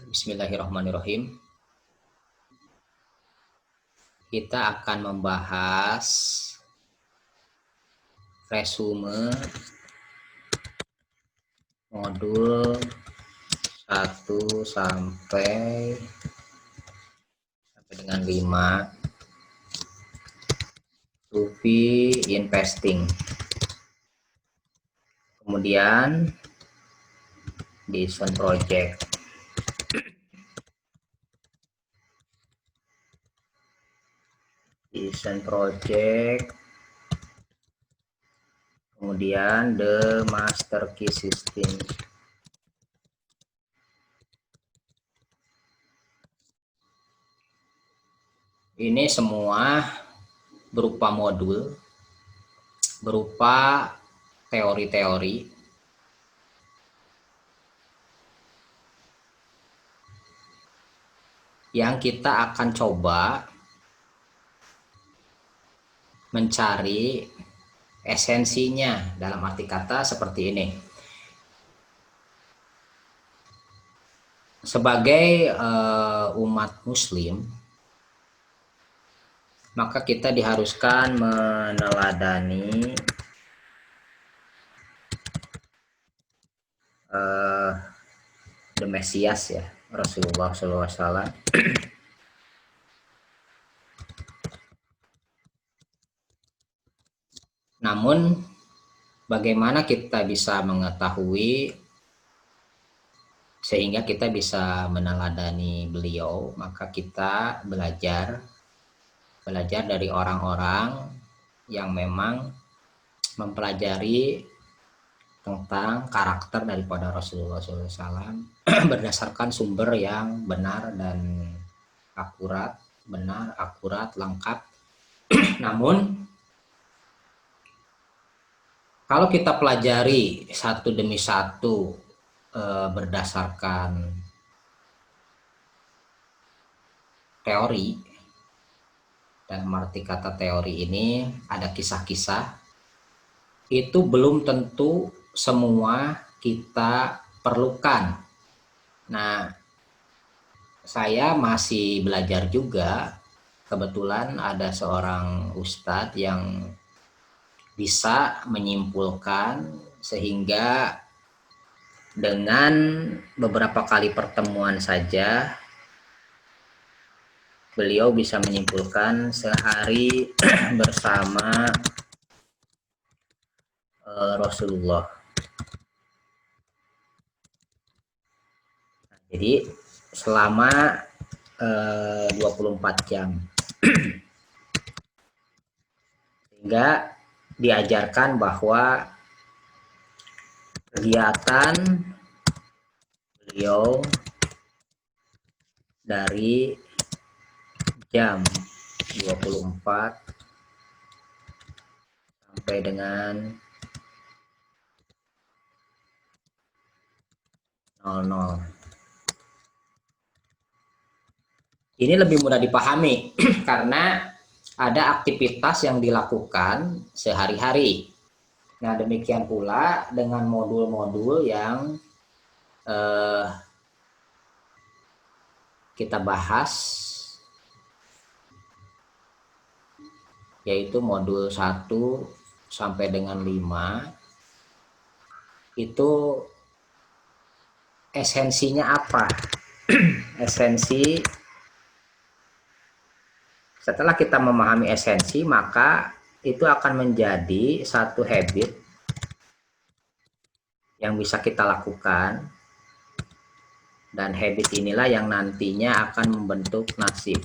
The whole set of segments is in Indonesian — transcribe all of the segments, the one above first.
Bismillahirrahmanirrahim. Kita akan membahas resume modul 1 sampai dengan 5 Ruby investing. Kemudian design project. Kemudian the master key system. Ini semua berupa modul, berupa teori-teori yang kita akan coba mencari esensinya, dalam arti kata seperti ini. Sebagai umat muslim, maka kita diharuskan meneladani the Mesias, ya, Rasulullah SAW. Namun bagaimana kita bisa mengetahui sehingga kita bisa meneladani beliau? Maka kita belajar dari orang-orang yang memang mempelajari tentang karakter daripada Rasulullah SAW berdasarkan sumber yang benar dan akurat, lengkap. Namun kalau kita pelajari satu demi satu berdasarkan teori, dalam arti kata teori ini ada kisah-kisah, itu belum tentu semua kita perlukan. Nah, saya masih belajar juga. Kebetulan ada seorang ustadz yang bisa menyimpulkan, sehingga dengan beberapa kali pertemuan saja beliau bisa menyimpulkan sehari bersama Rasulullah. Jadi selama 24 jam. Sehingga diajarkan bahwa kegiatan beliau dari jam 24 sampai dengan 00. Ini lebih mudah dipahami karena ada aktivitas yang dilakukan sehari-hari. Nah, demikian pula dengan modul-modul yang kita bahas, yaitu modul 1 sampai dengan 5. Itu esensinya apa? Esensi, setelah kita memahami esensi, maka itu akan menjadi satu habit yang bisa kita lakukan, dan habit inilah yang nantinya akan membentuk nasib.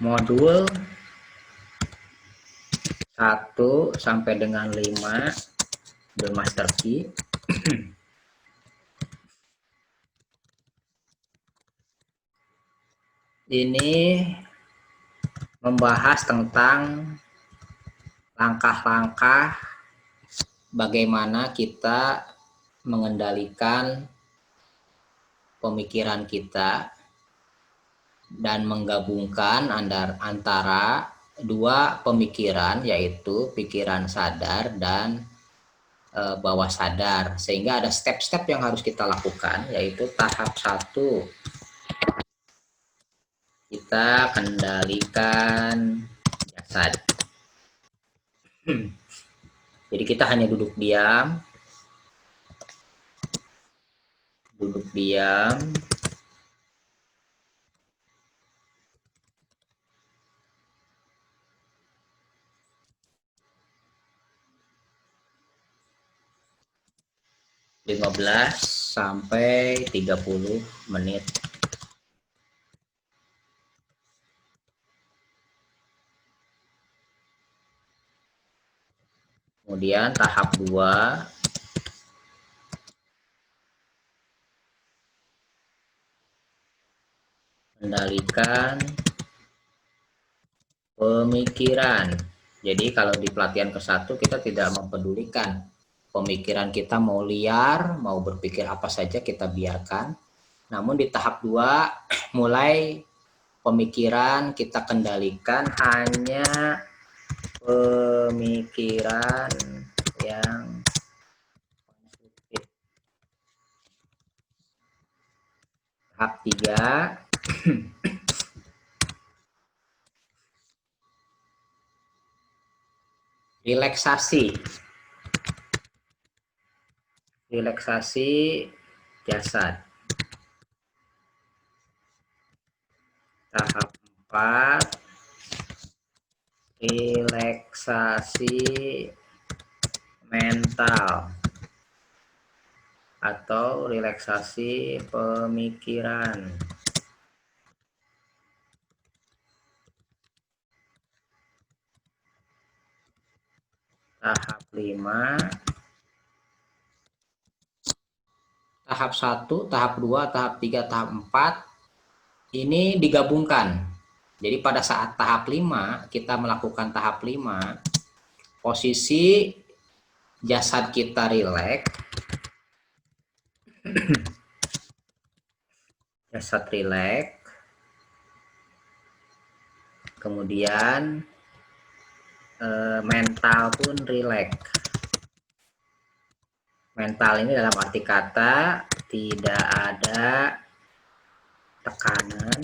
Modul 1 sampai dengan 5 The Master Key. Ini membahas tentang langkah-langkah bagaimana kita mengendalikan pemikiran kita dan menggabungkan antara dua pemikiran, yaitu pikiran sadar dan bawah sadar, sehingga ada step-step yang harus kita lakukan, yaitu tahap 1, kita kendalikan jasad. Jadi kita hanya duduk diam, 15 sampai 30 menit. Kemudian tahap 2, kendalikan pemikiran. Jadi kalau di pelatihan ke-1 kita tidak mempedulikan pemikiran kita mau liar, mau berpikir apa saja kita biarkan. Namun di tahap 2 mulai pemikiran kita kendalikan hanya pemikiran yang konstruktif. Tahap 3, relaksasi jasad. Tahap 4, relaksasi mental atau relaksasi pemikiran. Tahap 5, tahap 1, tahap 2, tahap 3, tahap 4 ini digabungkan. Jadi pada saat tahap 5 kita melakukan tahap 5, posisi jasad kita rileks, jasad rileks, kemudian mental pun rileks. Mental ini dalam arti kata tidak ada tekanan,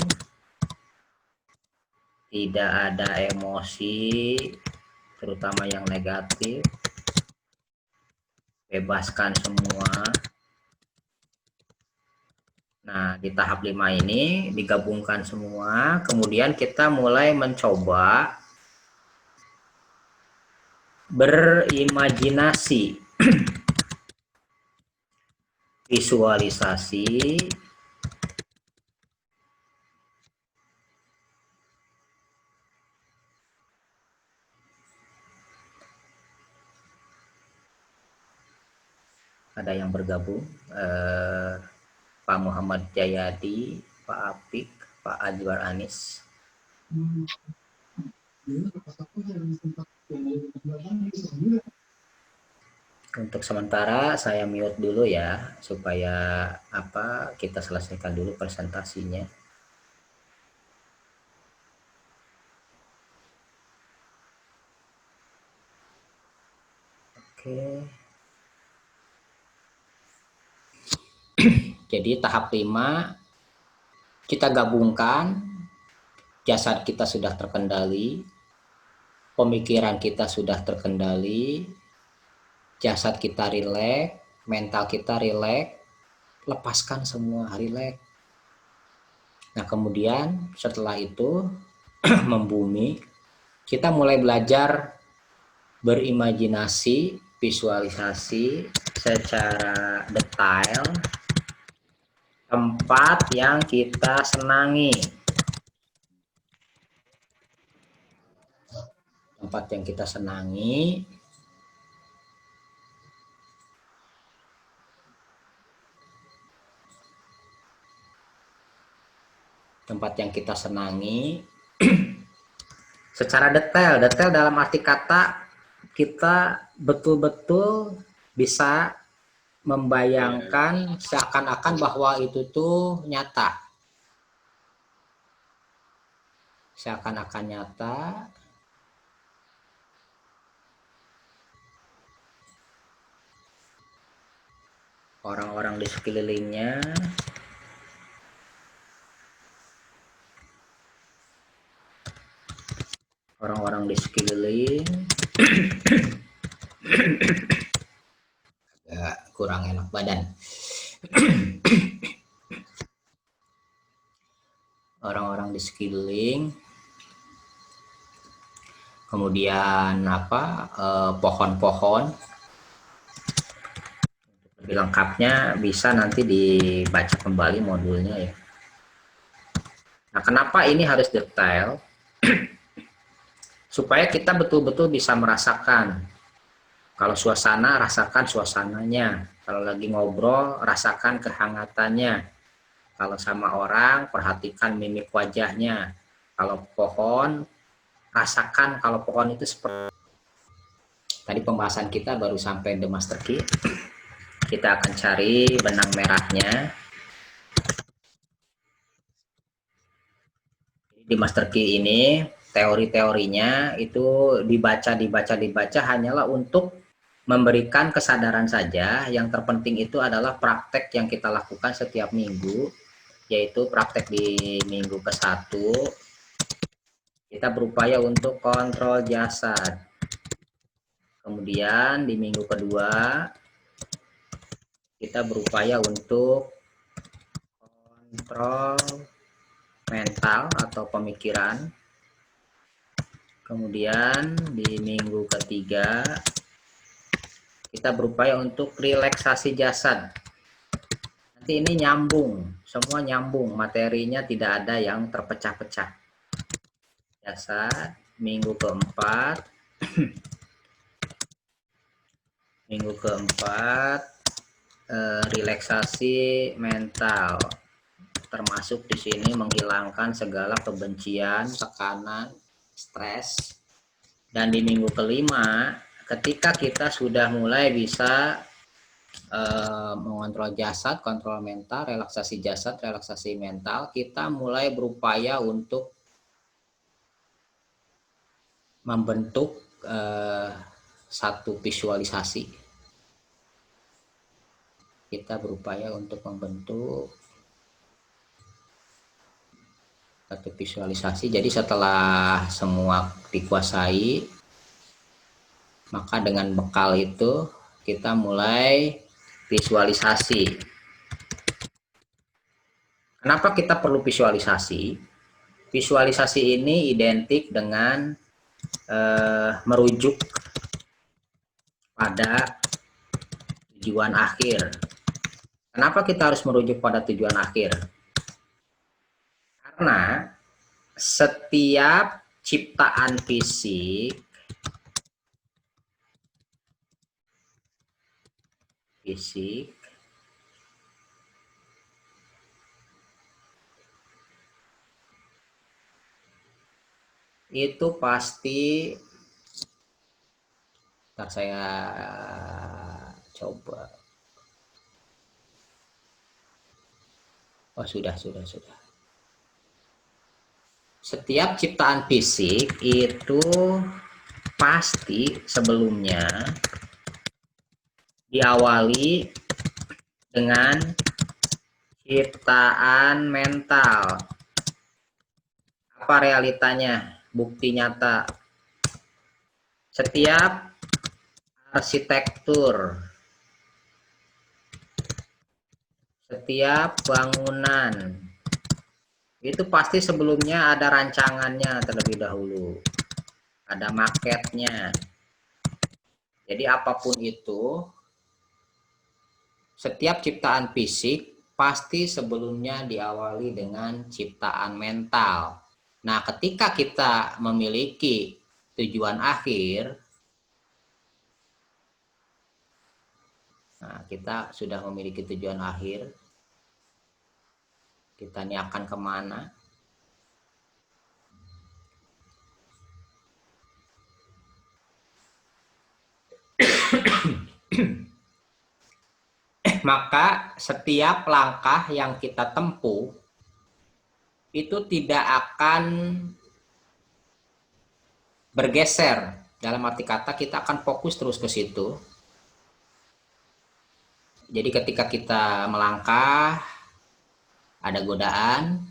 tidak ada emosi, terutama yang negatif, bebaskan semua. Nah, di tahap 5 ini digabungkan semua, kemudian kita mulai mencoba berimajinasi, visualisasi, ada yang bergabung, Pak Muhammad Jayadi, Pak Apik, Pak Ajwar Anis. Untuk sementara saya mute dulu ya, supaya kita selesaikan dulu presentasinya. Oke. Jadi tahap 5 kita gabungkan, jasad kita sudah terkendali, pemikiran kita sudah terkendali, jasad kita rileks, mental kita rileks, lepaskan semua, rileks. Nah, kemudian setelah itu membumi, kita mulai belajar berimajinasi, visualisasi secara detail tempat yang kita senangi. Tempat yang kita senangi, tempat yang kita senangi secara detail dalam arti kata kita betul-betul bisa membayangkan seakan-akan bahwa itu tuh nyata. Seakan-akan nyata. Orang-orang di sekelilingnya. Orang-orang di sekeliling. Agak kurang enak badan. Orang-orang di sekeliling. Kemudian pohon-pohon. Lebih lengkapnya bisa nanti dibaca kembali modulnya ya. Nah, kenapa ini harus detail? Supaya kita betul-betul bisa merasakan. Kalau suasana, rasakan suasananya. Kalau lagi ngobrol, rasakan kehangatannya. Kalau sama orang, perhatikan mimik wajahnya. Kalau pohon, rasakan kalau pohon itu seperti. Tadi pembahasan kita baru sampai the master key. Kita akan cari benang merahnya. Di master key ini, teori-teorinya itu dibaca hanyalah untuk memberikan kesadaran saja. Yang terpenting itu adalah praktek yang kita lakukan setiap minggu, yaitu praktek di minggu ke-1 kita berupaya untuk kontrol jasad. Kemudian di minggu kedua kita berupaya untuk kontrol mental atau pemikiran. Kemudian di minggu ketiga kita berupaya untuk relaksasi jasad. Nanti ini nyambung, semua nyambung, materinya tidak ada yang terpecah-pecah. Jasad, minggu keempat relaksasi mental, termasuk di sini menghilangkan segala kebencian, tekanan, stres. Dan di minggu kelima, ketika kita sudah mulai bisa mengontrol jasad, kontrol mental, relaksasi jasad, relaksasi mental, kita mulai berupaya untuk membentuk satu visualisasi. Kita berupaya untuk membentuk satu visualisasi. Jadi setelah semua dikuasai, maka dengan bekal itu kita mulai visualisasi. Kenapa kita perlu visualisasi? Visualisasi ini identik dengan merujuk pada tujuan akhir. Kenapa kita harus merujuk pada tujuan akhir? Karena setiap ciptaan fisik itu pasti, ntar saya coba. Oh, sudah. Setiap ciptaan fisik itu pasti sebelumnya diawali dengan ciptaan mental. Apa realitanya? Bukti nyata. Setiap arsitektur, setiap bangunan, itu pasti sebelumnya ada rancangannya terlebih dahulu. Ada maketnya. Jadi apapun itu, setiap ciptaan fisik pasti sebelumnya diawali dengan ciptaan mental. Nah, ketika kita memiliki tujuan akhir, nah kita sudah memiliki tujuan akhir, kita ini akan kemana? maka setiap langkah yang kita tempuh itu tidak akan bergeser. Dalam arti kata kita akan fokus terus ke situ. Jadi ketika kita melangkah, ada godaan,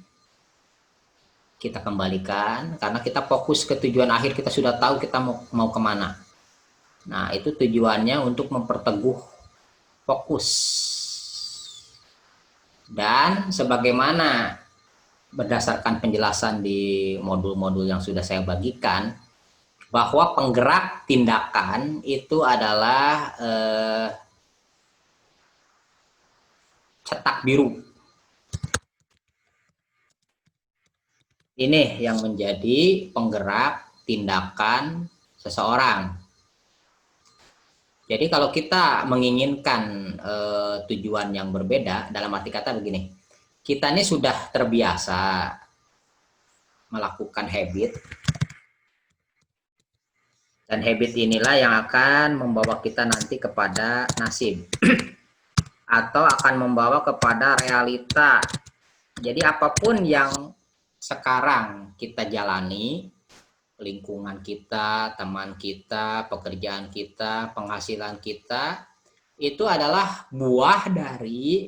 kita kembalikan karena kita fokus ke tujuan akhir, kita sudah tahu kita mau kemana. Nah, itu tujuannya untuk memperteguh fokus. Dan sebagaimana berdasarkan penjelasan di modul-modul yang sudah saya bagikan, bahwa penggerak tindakan itu adalah cetak biru. Ini yang menjadi penggerak tindakan seseorang. Jadi kalau kita menginginkan tujuan yang berbeda, dalam arti kata begini, kita ini sudah terbiasa melakukan habit, dan habit inilah yang akan membawa kita nanti kepada nasib atau akan membawa kepada realita. Jadi apapun yang sekarang kita jalani, lingkungan kita, teman kita, pekerjaan kita, penghasilan kita, itu adalah buah dari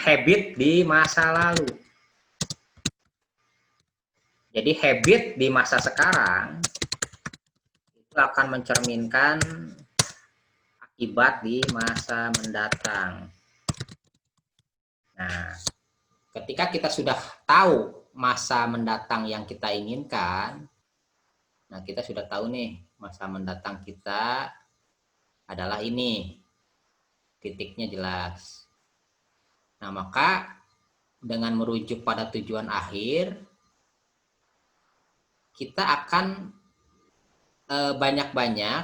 habit di masa lalu. Jadi habit di masa sekarang itu akan mencerminkan akibat di masa mendatang. Nah, ketika kita sudah tahu masa mendatang yang kita inginkan, nah kita sudah tahu nih masa mendatang kita adalah ini, titiknya jelas. Nah, maka dengan merujuk pada tujuan akhir, kita akan banyak-banyak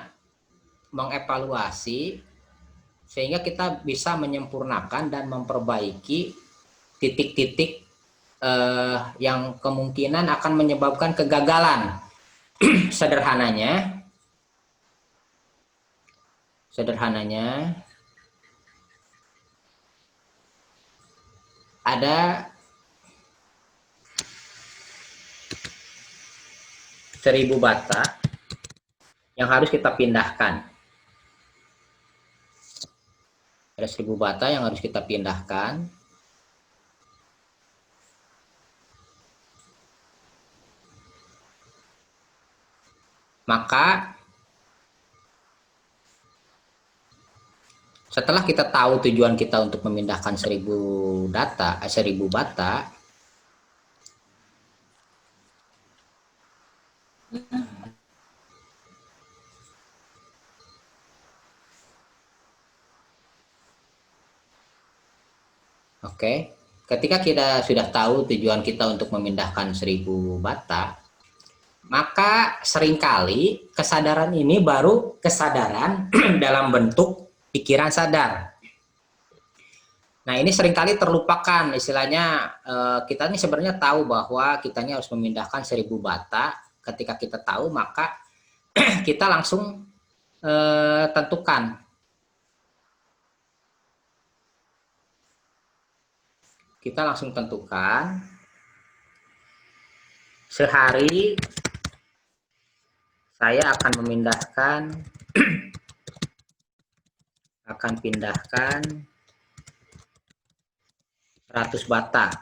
mengevaluasi sehingga kita bisa menyempurnakan dan memperbaiki titik-titik yang kemungkinan akan menyebabkan kegagalan. Sederhananya ada 1000 bata yang harus kita pindahkan. Ada 1000 bata yang harus kita pindahkan. Maka setelah kita tahu tujuan kita untuk memindahkan 1000 bata, oke, ketika kita sudah tahu tujuan kita untuk memindahkan 1000 bata, maka seringkali kesadaran ini baru kesadaran dalam bentuk pikiran sadar. Nah, ini seringkali terlupakan, istilahnya kita ini sebenarnya tahu bahwa kita ini harus memindahkan 1000 bata. Ketika kita tahu, maka kita langsung tentukan. Kita langsung tentukan sehari saya akan memindahkan, pindahkan 100 bata.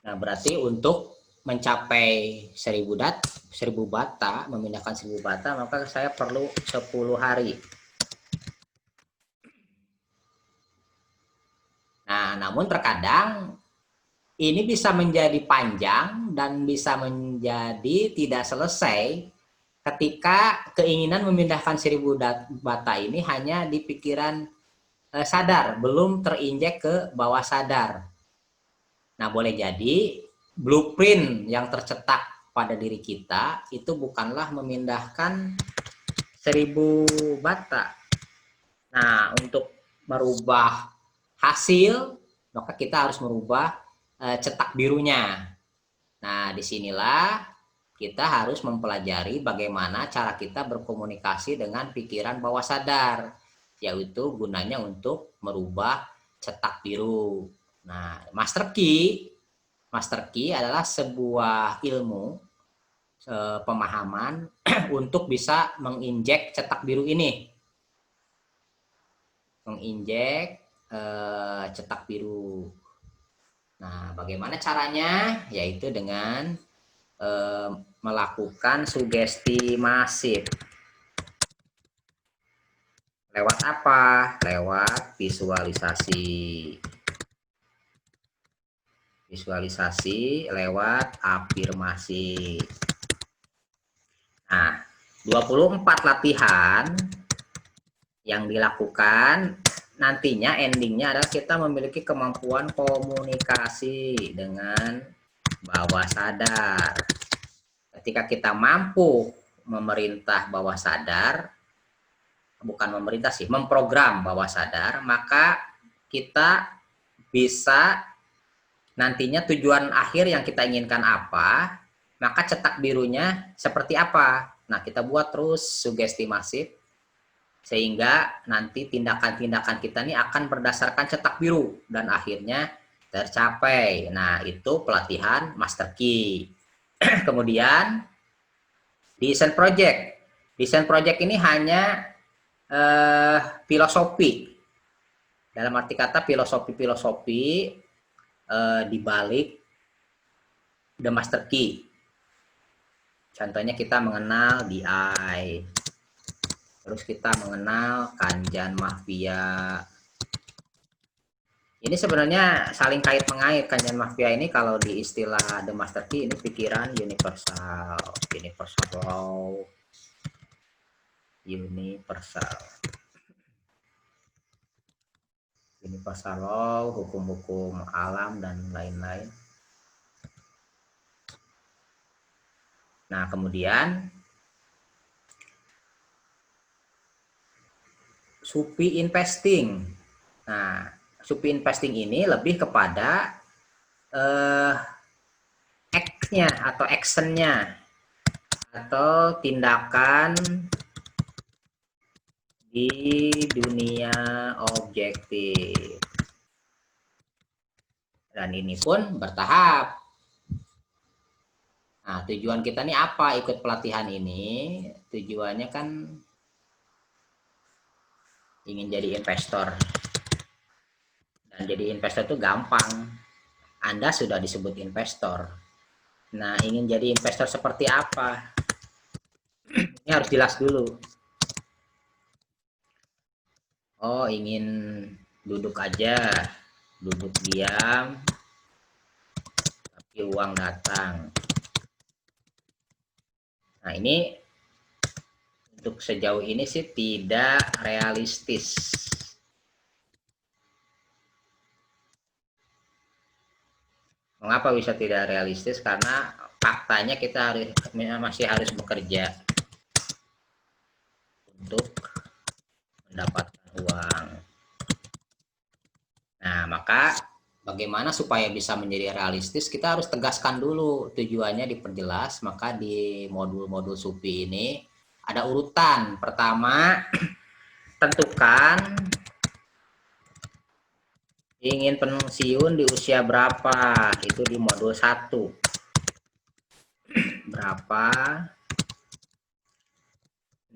Nah, berarti untuk mencapai 1000 bata, memindahkan 1000 bata, maka saya perlu 10 hari. Nah, namun terkadang ini bisa menjadi panjang dan bisa menjadi tidak selesai ketika keinginan memindahkan 1000 bata ini hanya di pikiran sadar, belum terinjek ke bawah sadar. Nah, boleh jadi blueprint yang tercetak pada diri kita itu bukanlah memindahkan 1000 bata. Nah, untuk merubah hasil, maka kita harus merubah cetak birunya. Nah, disinilah kita harus mempelajari bagaimana cara kita berkomunikasi dengan pikiran bawah sadar. yaitu gunanya untuk merubah cetak biru. Nah, master key adalah sebuah ilmu pemahaman untuk bisa menginjek cetak biru ini. Menginjek cetak biru. Nah, bagaimana caranya? Yaitu dengan melakukan sugesti masif. Lewat apa? Lewat visualisasi. Visualisasi lewat afirmasi. Nah, 24 latihan yang dilakukan nantinya endingnya adalah kita memiliki kemampuan komunikasi dengan bawah sadar. Ketika kita mampu memerintah bawah sadar, bukan memerintah sih, memprogram bawah sadar, maka kita bisa nantinya tujuan akhir yang kita inginkan apa, maka cetak birunya seperti apa. Nah, kita buat terus sugesti masif, sehingga nanti tindakan-tindakan kita ini akan berdasarkan cetak biru, dan akhirnya tercapai. Nah, itu pelatihan master key. Kemudian, design project. Design project ini hanya filosofi. Dalam arti kata filosofi di balik the master key. Contohnya kita mengenal DI, terus kita mengenal Kanjan Mafia. Ini sebenarnya saling kait mengait. Kanjan Mafia ini kalau di istilah the master key ini pikiran universal law, universal law, hukum-hukum alam dan lain-lain. Nah, kemudian Supi investing. Nah, Supi investing ini lebih kepada act-nya atau action-nya atau tindakan di dunia objektif. Dan ini pun bertahap. Nah, tujuan kita nih apa ikut pelatihan ini? Tujuannya kan ingin jadi investor. Dan jadi investor itu gampang. Anda sudah disebut investor. Nah, ingin jadi investor seperti apa? Ini harus jelas dulu. Oh, ingin duduk aja, duduk diam, tapi uang datang. Nah, ini untuk sejauh ini sih tidak realistis. Mengapa bisa tidak realistis? Karena faktanya kita masih harus bekerja untuk mendapatkan uang. Nah, maka bagaimana supaya bisa menjadi realistis? Kita harus tegaskan dulu tujuannya, diperjelas. Maka di modul-modul Supi ini ada urutan. Pertama, tentukan ingin pensiun di usia berapa. Itu di modul 1. Berapa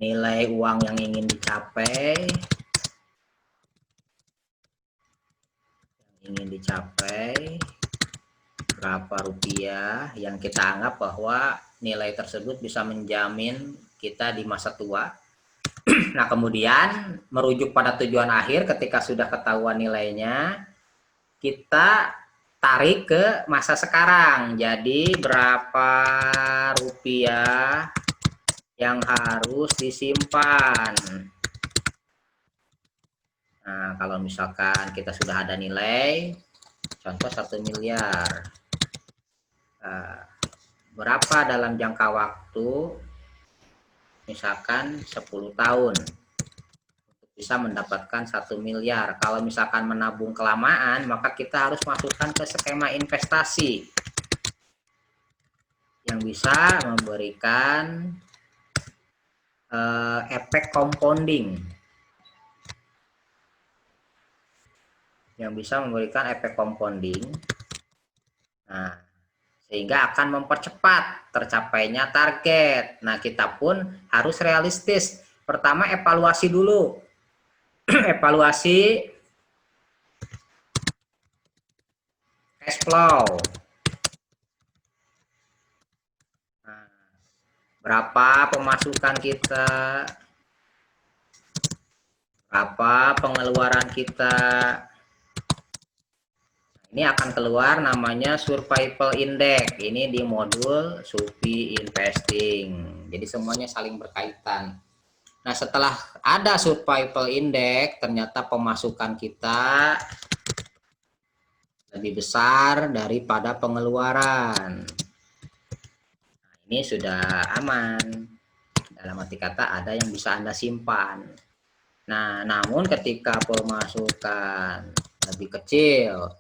nilai uang yang ingin dicapai, berapa rupiah yang kita anggap bahwa nilai tersebut bisa menjamin kita di masa tua. Nah, kemudian merujuk pada tujuan akhir, ketika sudah ketahuan nilainya, kita tarik ke masa sekarang. Jadi berapa rupiah yang harus disimpan. Nah, kalau misalkan kita sudah ada nilai, contoh 1 miliar. Berapa dalam jangka waktu? Misalkan 10 tahun. Untuk bisa mendapatkan 1 miliar. Kalau misalkan menabung kelamaan, maka kita harus masukkan ke skema investasi yang bisa memberikan efek compounding. yang bisa memberikan efek compounding. Nah, sehingga akan mempercepat tercapainya target. Nah, kita pun harus realistis. Pertama, evaluasi dulu. Evaluasi cash flow. Nah, berapa pemasukan kita, berapa pengeluaran kita. Ini akan keluar namanya survival index. Ini di modul Supi Investing. Jadi semuanya saling berkaitan. Nah, setelah ada survival index, ternyata pemasukan kita lebih besar daripada pengeluaran. Nah, ini sudah aman. Dalam arti kata ada yang bisa Anda simpan. Nah, namun ketika pemasukan lebih kecil,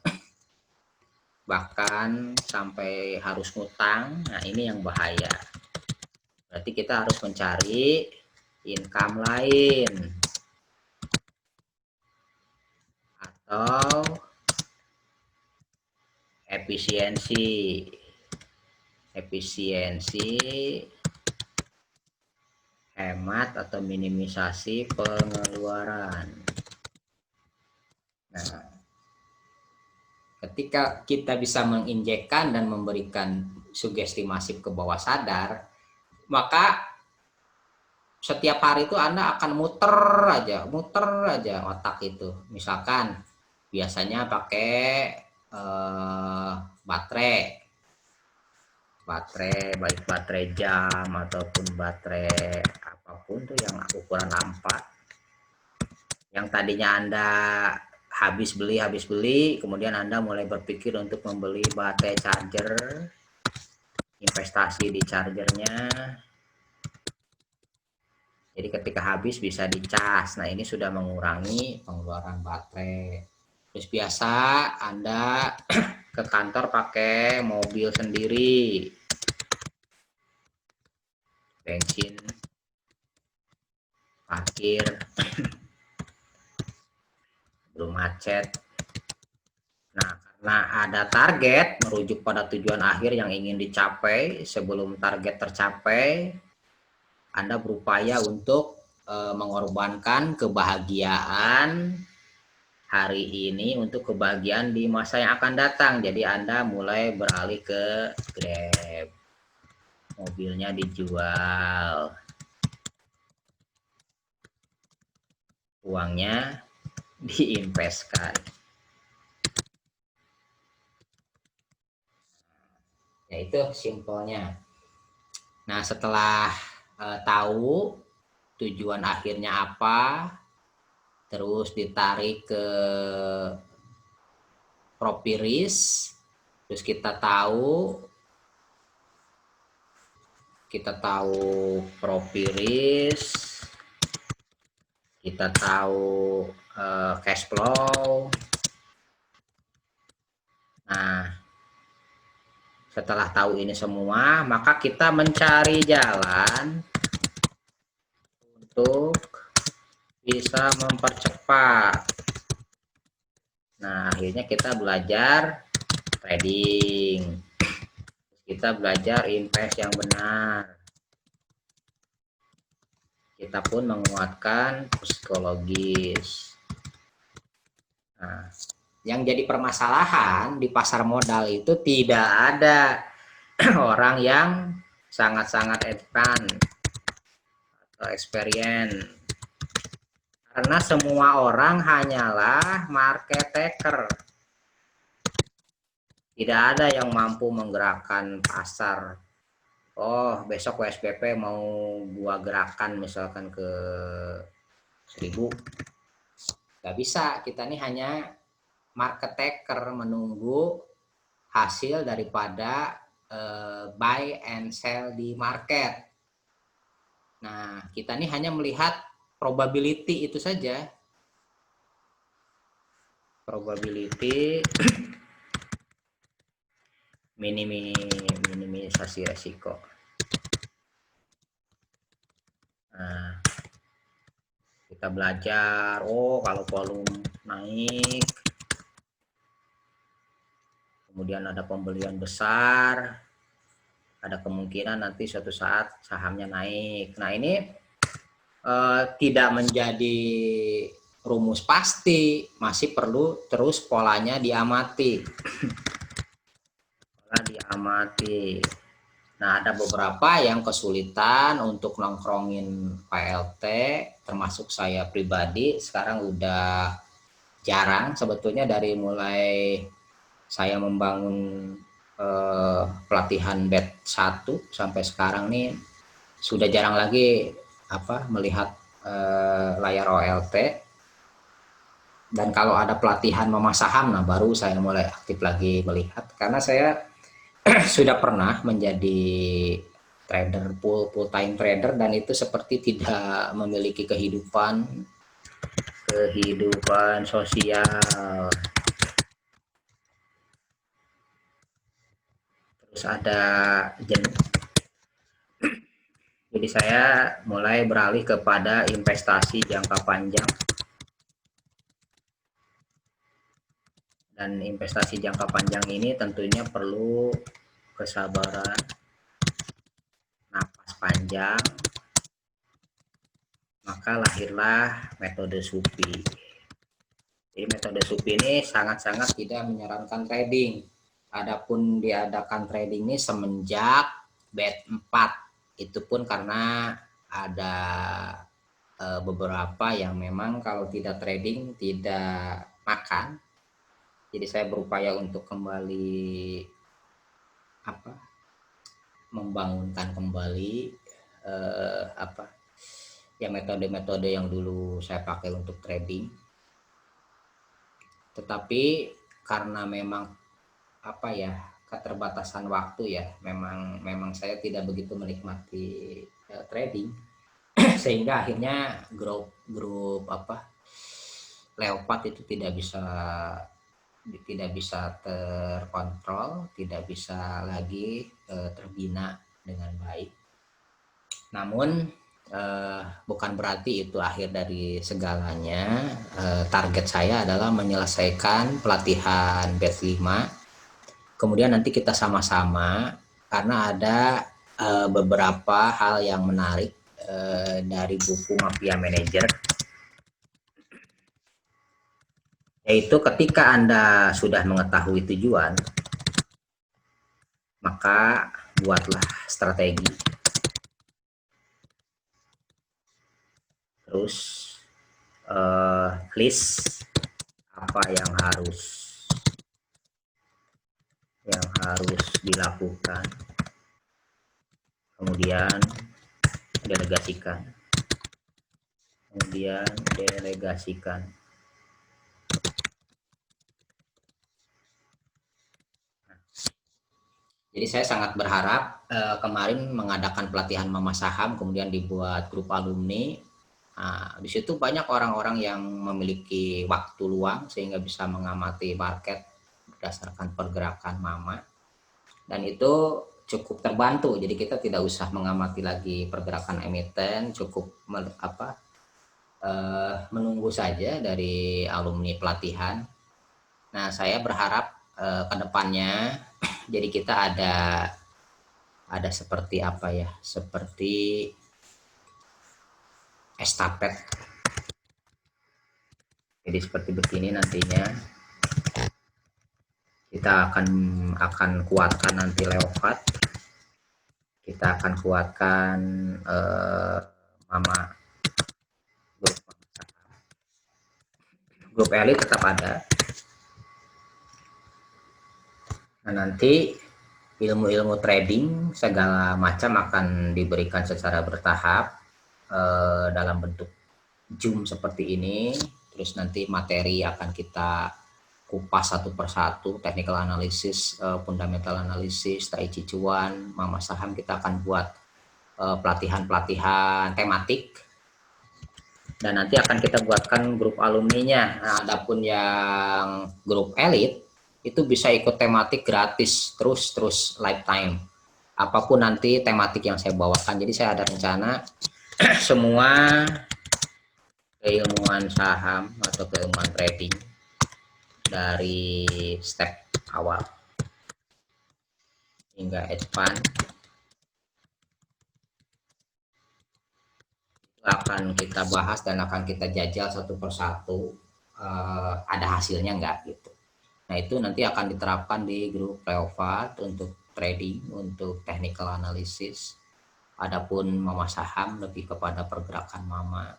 bahkan sampai harus ngutang, nah ini yang bahaya. Berarti kita harus mencari income lain atau efisiensi hemat atau minimisasi pengeluaran. Nah, ketika kita bisa menginjekkan dan memberikan sugesti masif ke bawah sadar, maka setiap hari itu Anda akan muter aja otak itu. Misalkan biasanya pakai baterai, baik baterai jam ataupun baterai apapun tuh yang ukuran lampa. Yang tadinya Anda habis beli, kemudian Anda mulai berpikir untuk membeli baterai charger, investasi di chargernya. Jadi ketika habis bisa dicas. Nah, ini sudah mengurangi pengeluaran baterai. Terus biasa Anda ke kantor pakai mobil sendiri, bensin, parkir, belum macet. Nah, karena ada target merujuk pada tujuan akhir yang ingin dicapai, sebelum target tercapai, Anda berupaya untuk mengorbankan kebahagiaan hari ini untuk kebahagiaan di masa yang akan datang. Jadi Anda mulai beralih ke Grab, mobilnya dijual, uangnya diinvestkan. Ya, itu simpelnya. Nah, setelah tahu tujuan akhirnya apa, terus ditarik ke Propiris, terus kita tahu Propiris, kita tahu cash flow. Nah, setelah tahu ini semua, maka kita mencari jalan untuk bisa mempercepat. Nah, akhirnya kita belajar trading. Kita belajar invest yang benar. Kita pun menguatkan psikologis. Nah, yang jadi permasalahan di pasar modal itu tidak ada orang yang sangat-sangat advance atau experience. Karena semua orang hanyalah market taker. Tidak ada yang mampu menggerakkan pasar. Oh, besok WSBP mau gua gerakan misalkan ke 1000. Gak bisa, kita ini hanya market taker, menunggu hasil daripada buy and sell di market. Nah, kita ini hanya melihat probability itu saja. Probability minimisasi resiko. Nah, kita belajar, oh kalau volume naik kemudian ada pembelian besar, ada kemungkinan nanti suatu saat sahamnya naik. Nah ini tidak menjadi rumus pasti, masih perlu terus polanya diamati. Pola diamati. Nah ada beberapa yang kesulitan untuk nongkrongin PLT, termasuk saya pribadi. Sekarang udah jarang sebetulnya, dari mulai saya membangun pelatihan BET 1 sampai sekarang nih sudah jarang lagi melihat layar OLT. Dan kalau ada pelatihan mama saham, nah baru saya mulai aktif lagi melihat, karena saya sudah pernah menjadi trader full time trader, dan itu seperti tidak memiliki kehidupan sosial. Terus ada jenuh. Jadi saya mulai beralih kepada investasi jangka panjang. Dan investasi jangka panjang ini tentunya perlu kesabaran, napas panjang. Maka lahirlah metode SUPI. Jadi metode SUPI ini sangat-sangat tidak menyarankan trading. Adapun diadakan trading ini semenjak BET 4. Itu pun karena ada beberapa yang memang kalau tidak trading tidak makan. Jadi saya berupaya untuk kembali membangunkan kembali ya metode-metode yang dulu saya pakai untuk trading. Tetapi karena memang keterbatasan waktu ya, memang saya tidak begitu menikmati trading sehingga akhirnya grup Leopard itu tidak bisa terkontrol, tidak bisa lagi terbina dengan baik. Namun bukan berarti itu akhir dari segalanya. Target saya adalah menyelesaikan pelatihan BET 5. Kemudian nanti kita sama-sama, karena ada beberapa hal yang menarik dari buku Mafia Manager, yaitu ketika Anda sudah mengetahui tujuan, maka buatlah strategi. Terus list apa yang harus dilakukan, kemudian delegasikan. Jadi saya sangat berharap kemarin mengadakan pelatihan mama saham, kemudian dibuat grup alumni. Nah, di situ banyak orang-orang yang memiliki waktu luang sehingga bisa mengamati market berdasarkan pergerakan mama, dan itu cukup terbantu. Jadi kita tidak usah mengamati lagi pergerakan emiten, cukup menunggu saja dari alumni pelatihan. Nah, saya berharap ke depannya jadi kita ada seperti seperti estafet. Jadi seperti begini nantinya. Kita akan kuatkan nanti Leopard. Kita akan kuatkan mama grup elit tetap ada. Nah, nanti ilmu-ilmu trading segala macam akan diberikan secara bertahap dalam bentuk Zoom seperti ini. Terus nanti materi akan kita kupas satu persatu, technical analysis, fundamental analysis, Tai Chi Chuan, mama saham kita akan buat pelatihan-pelatihan tematik. Dan nanti akan kita buatkan grup alumninya. Nah, adapun yang grup elit itu bisa ikut tematik gratis terus lifetime. Apapun nanti tematik yang saya bawakan. Jadi saya ada rencana semua keilmuan saham atau keilmuan trading dari step awal hingga advance akan kita bahas dan akan kita jajal satu persatu, ada hasilnya nggak gitu. Nah itu nanti akan diterapkan di grup Priovat untuk trading, untuk technical analysis. Adapun mama saham lebih kepada pergerakan mama.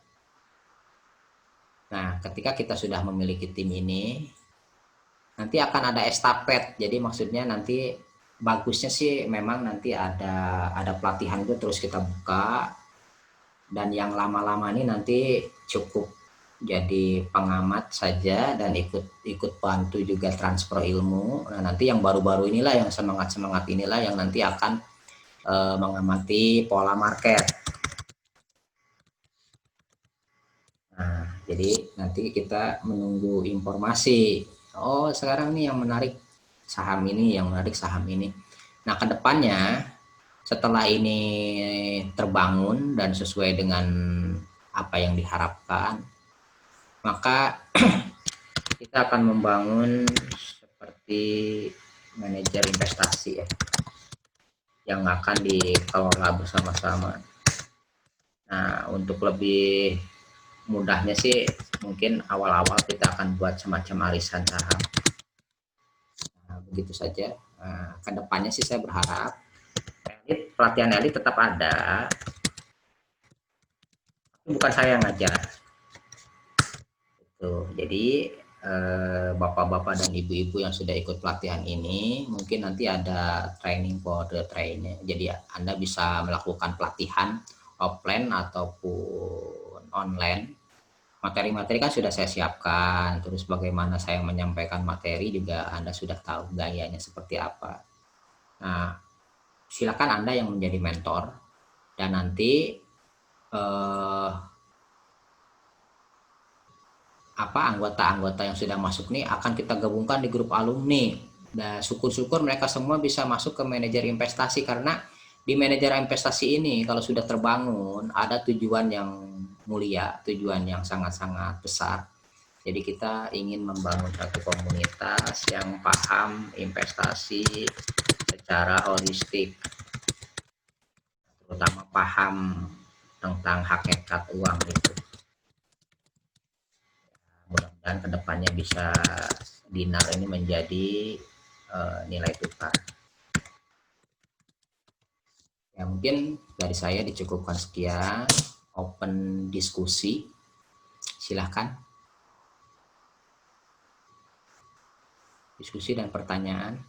Nah ketika kita sudah memiliki tim ini, nanti akan ada estafet. Jadi maksudnya nanti bagusnya sih memang nanti ada pelatihan itu terus kita buka, dan yang lama-lama ini nanti cukup jadi pengamat saja dan ikut bantu juga transfer ilmu. Nah nanti yang baru-baru inilah, yang semangat inilah yang nanti akan mengamati pola market. Nah jadi nanti kita menunggu informasi, oh sekarang nih yang menarik saham ini, yang menarik saham ini. Nah kedepannya setelah ini terbangun dan sesuai dengan apa yang diharapkan, maka kita akan membangun seperti manajer investasi ya, yang akan dikelola bersama-sama. Nah untuk lebih mudahnya sih mungkin awal-awal kita akan buat semacam arisan saham. Nah, begitu saja. Nah, kedepannya sih saya berharap pelatihan elit tetap ada, bukan saya yang ngajar. Tuh, jadi bapak-bapak dan ibu-ibu yang sudah ikut pelatihan ini mungkin nanti ada training for the trainer. Jadi Anda bisa melakukan pelatihan offline ataupun online. Materi-materi kan sudah saya siapkan, terus bagaimana saya menyampaikan materi juga Anda sudah tahu gayanya seperti apa. Nah, silakan Anda yang menjadi mentor, dan nanti anggota-anggota yang sudah masuk nih akan kita gabungkan di grup alumni. Dan syukur-syukur mereka semua bisa masuk ke manajer investasi, karena di manajer investasi ini kalau sudah terbangun ada tujuan yang mulia, tujuan yang sangat-sangat besar. Jadi kita ingin membangun satu komunitas yang paham investasi secara holistik, terutama paham tentang hakikat uang itu. Mudah-mudahan kedepannya bisa dinar ini menjadi nilai tukar. Ya mungkin dari saya dicukupkan sekian. Open diskusi, silahkan diskusi dan pertanyaan.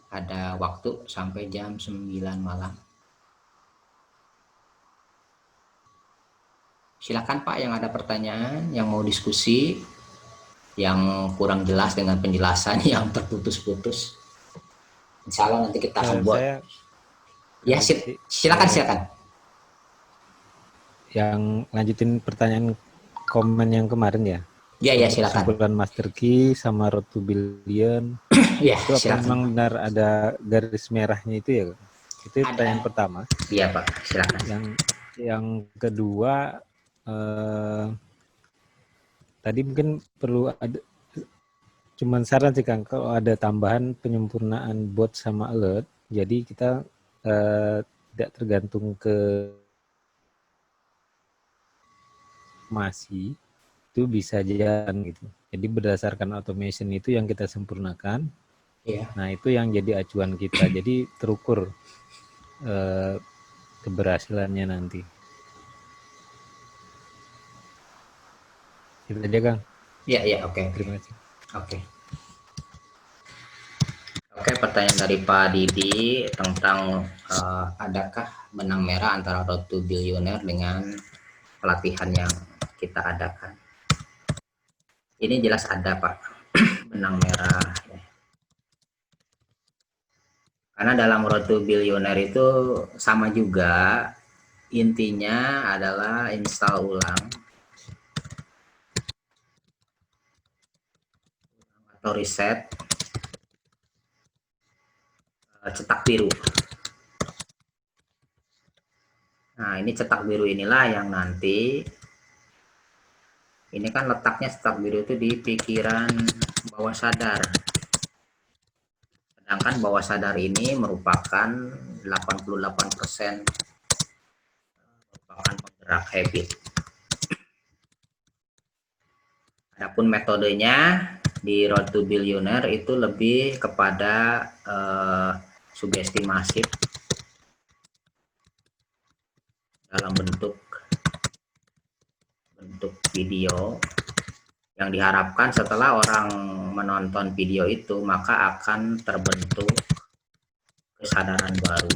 Ada waktu sampai jam 9 malam. Silakan Pak yang ada pertanyaan, yang mau diskusi, yang kurang jelas dengan penjelasan yang terputus-putus. Insya Allah nanti kita akan buat. Ya silakan. Yang lanjutin pertanyaan komen yang kemarin ya. Ya silakan. Kesimpulan Master Key sama Road to Billion. Ya, itu apa memang benar ada garis merahnya itu ya? Itu ada. Pertanyaan pertama. Iya Pak, silakan. Yang kedua, tadi mungkin perlu ada cuman saran sih Kang, kalau ada tambahan penyempurnaan bot sama alert, jadi kita tidak tergantung ke masih itu bisa jalan gitu. Jadi berdasarkan automation itu yang kita sempurnakan. Iya. Nah itu yang jadi acuan kita. Jadi terukur keberhasilannya nanti. Itu aja Kang. Iya oke. Terima kasih. Oke, pertanyaan dari Pak Didi tentang adakah benang merah antara Road to Billionaire dengan pelatihan yang kita adakan. Ini jelas ada Pak, benang merah. Karena dalam Road to Billionaire itu sama juga, intinya adalah install ulang atau reset, cetak biru. Nah ini cetak biru inilah yang nanti, ini kan letaknya cetak biru itu di pikiran bawah sadar Sedangkan bawah sadar ini merupakan 88% merupakan penggerak habit. Adapun metodenya di Road to Billionaire itu lebih kepada sugesti masif dalam bentuk video, yang diharapkan setelah orang menonton video itu maka akan terbentuk kesadaran baru,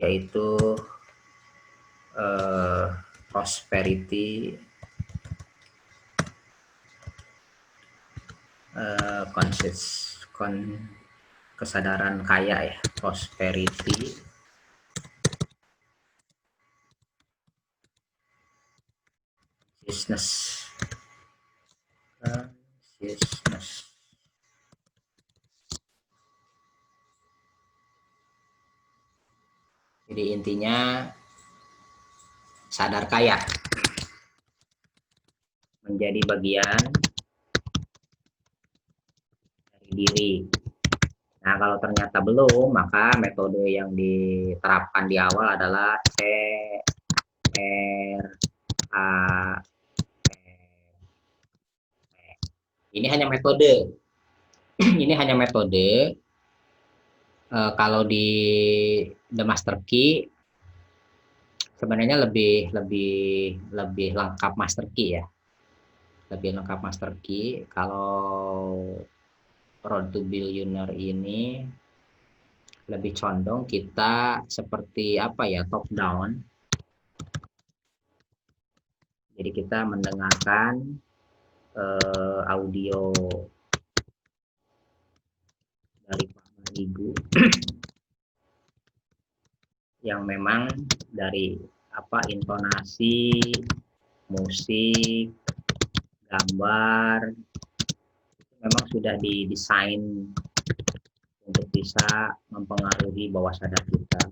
yaitu prosperity kesadaran kaya ya, prosperity consciousness. Jadi intinya sadar kaya menjadi bagian dari diri. Nah, kalau ternyata belum, maka metode yang diterapkan di awal adalah CRA. Ini hanya metode. Ini hanya metode. Kalau di The Master Key sebenarnya lebih lengkap Master Key ya. Lebih lengkap Master Key. Kalau Road to Billionaire ini lebih condong kita seperti apa ya, top down. Jadi kita mendengarkan audio dari Pak Ibu yang memang dari intonasi, musik, gambar memang sudah didesain untuk bisa mempengaruhi bawah sadar kita.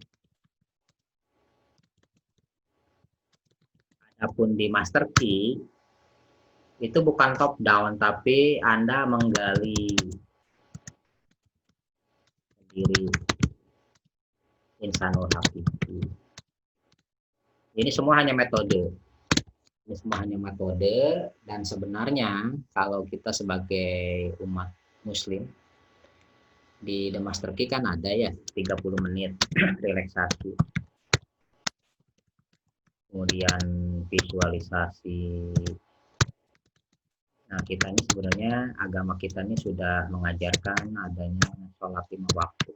Adapun di Master Key itu bukan top down, tapi Anda menggali diri insanul hakiki. Ini semua hanya metode. Ini semua hanya metode, dan sebenarnya kalau kita sebagai umat muslim di The Master Key kan ada ya 30 menit relaksasi. Kemudian visualisasi. Nah, kita ini sebenarnya agama kita ini sudah mengajarkan adanya sholat 5 waktu.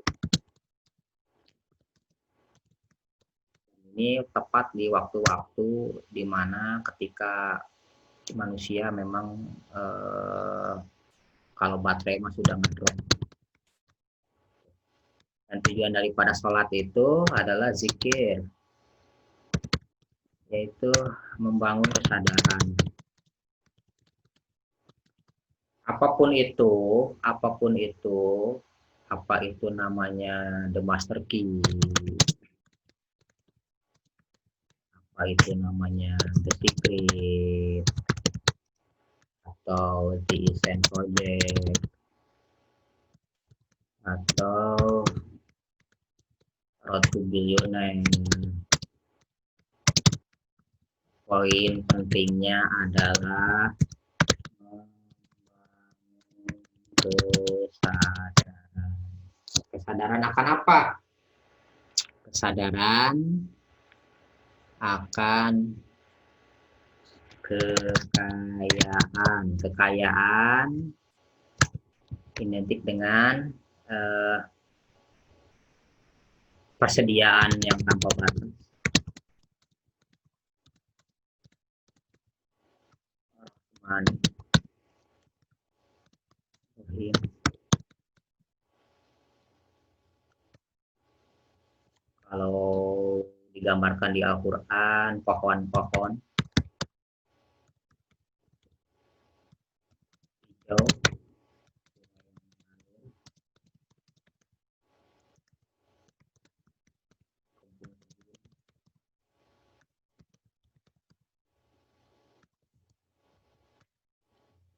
Ini tepat di waktu-waktu di mana ketika manusia memang kalau baterai mah sudah ngedrop. Dan tujuan daripada sholat itu adalah zikir, yaitu membangun kesadaran. Apapun itu, apa itu namanya The Master Key, apa itu namanya The Secret, atau The Essence Project, atau Road to Billionaire. Poin pentingnya adalah kesadaran. Kesadaran akan apa? Kesadaran akan kekayaan. Kekayaan identik dengan persediaan yang tanpa batas. Kalau digambarkan di Al-Quran, pohon-pohon hijau,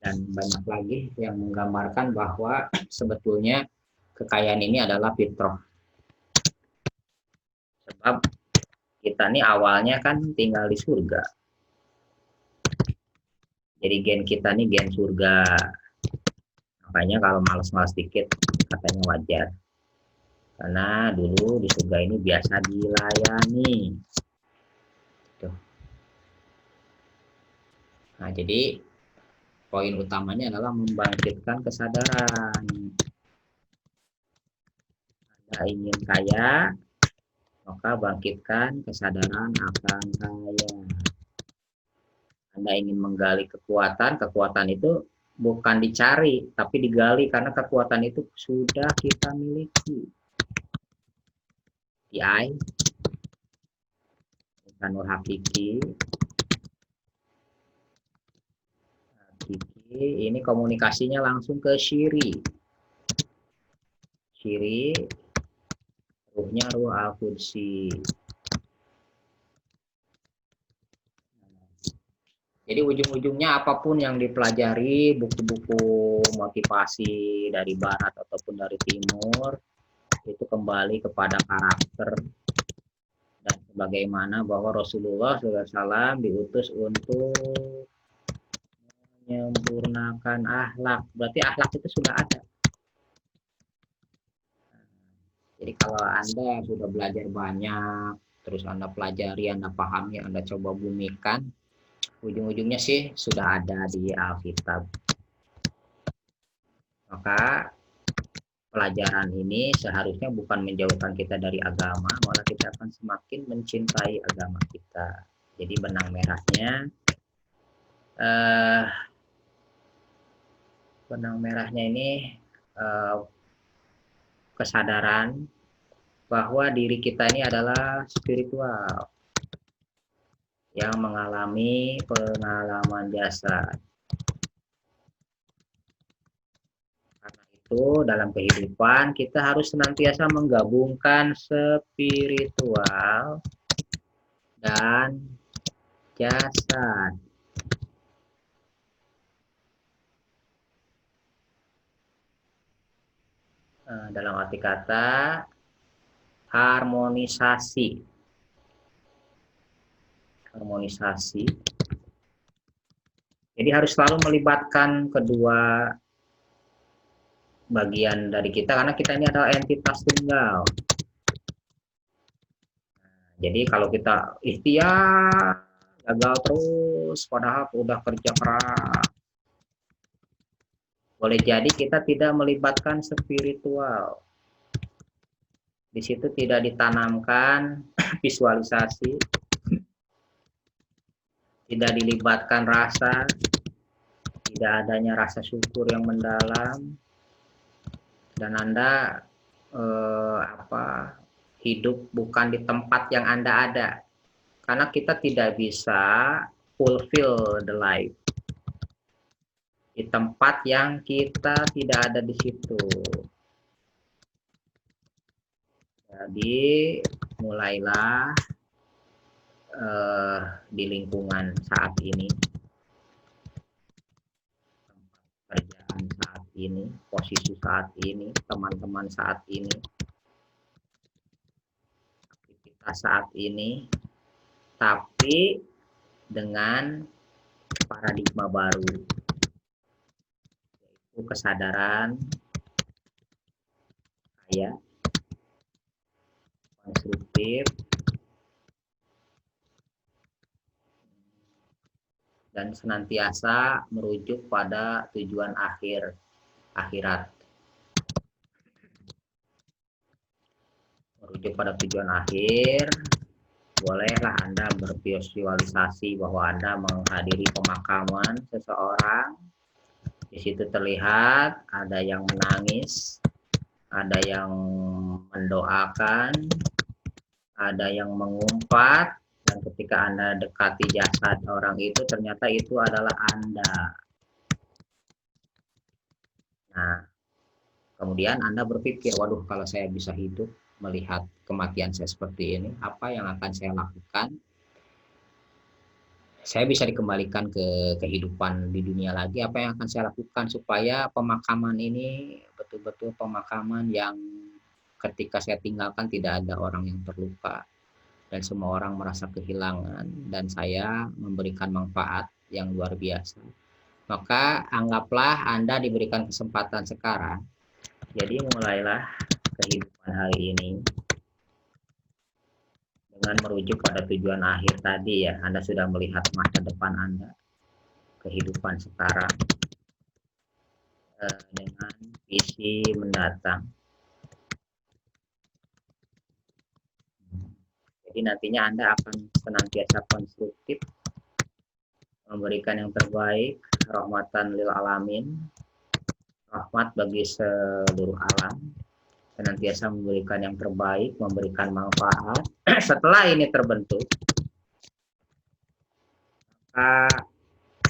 Dan banyak lagi yang menggambarkan bahwa sebetulnya kekayaan ini adalah fitrah. Sebab kita nih awalnya kan tinggal di surga. Jadi gen kita nih gen surga. Makanya kalau malas-malas dikit katanya wajar. Karena dulu di surga ini biasa dilayani. Tuh. Nah, jadi poin utamanya adalah membangkitkan kesadaran. Anda ingin kaya, maka bangkitkan kesadaran akan kaya. Anda ingin menggali kekuatan, kekuatan itu bukan dicari, tapi digali karena kekuatan itu sudah kita miliki. I, Nur Hakiki, ini komunikasinya langsung ke Syiri. Syiri, ruhnya ruh Al-Qudsi. Jadi ujung-ujungnya apapun yang dipelajari, buku-buku motivasi dari barat ataupun dari timur, itu kembali kepada karakter dan sebagaimana bahwa Rasulullah SAW diutus untuk menyempurnakan akhlak. Berarti akhlak itu sudah ada. Jadi kalau Anda sudah belajar banyak, terus Anda pelajari, Anda pahami, Anda coba bumikan, ujung-ujungnya sih sudah ada di Alkitab. Maka pelajaran ini seharusnya bukan menjauhkan kita dari agama, malah kita akan semakin mencintai agama kita. Jadi benang merahnya ini kesadaran bahwa diri kita ini adalah spiritual yang mengalami pengalaman jasad. Karena itu dalam kehidupan kita harus senantiasa menggabungkan spiritual dan jasad. Dalam arti kata harmonisasi. Jadi harus selalu melibatkan kedua bagian dari kita karena kita ini adalah entitas tunggal. Jadi kalau kita ikhtiar gagal terus padahal udah kerja keras, boleh jadi kita tidak melibatkan spiritual. Di situ tidak ditanamkan visualisasi, tidak dilibatkan rasa, tidak adanya rasa syukur yang mendalam, dan Anda hidup bukan di tempat yang Anda ada. Karena kita tidak bisa fulfill the life di tempat yang kita tidak ada di situ. Jadi mulailah di lingkungan saat ini, kerjaan saat ini, posisi saat ini, teman-teman saat ini, aktivitas saat ini, tapi dengan paradigma baru, yaitu kesadaran kaya, konstruktif, dan senantiasa merujuk pada tujuan akhirat. Merujuk pada tujuan akhir, bolehlah Anda bervisualisasi bahwa Anda menghadiri pemakaman seseorang. Di situ terlihat ada yang menangis, ada yang mendoakan, ada yang mengumpat, dan ketika Anda dekati jasad orang itu, ternyata itu adalah Anda. Nah, kemudian Anda berpikir, waduh kalau saya bisa hidup melihat kematian saya seperti ini, apa yang akan saya lakukan? saya bisa dikembalikan ke kehidupan di dunia lagi. Apa yang akan saya lakukan supaya pemakaman ini betul-betul pemakaman yang ketika saya tinggalkan tidak ada orang yang terluka dan semua orang merasa kehilangan dan saya memberikan manfaat yang luar biasa. Maka anggaplah Anda diberikan kesempatan sekarang. Jadi mulailah kehidupan hari ini dengan merujuk pada tujuan akhir tadi ya. Anda sudah melihat masa depan Anda, kehidupan sekarang dengan visi mendatang. Jadi nantinya Anda akan senantiasa konstruktif, memberikan yang terbaik, rahmatan lil alamin, rahmat bagi seluruh alam, senantiasa memberikan yang terbaik, memberikan manfaat. Setelah ini terbentuk, maka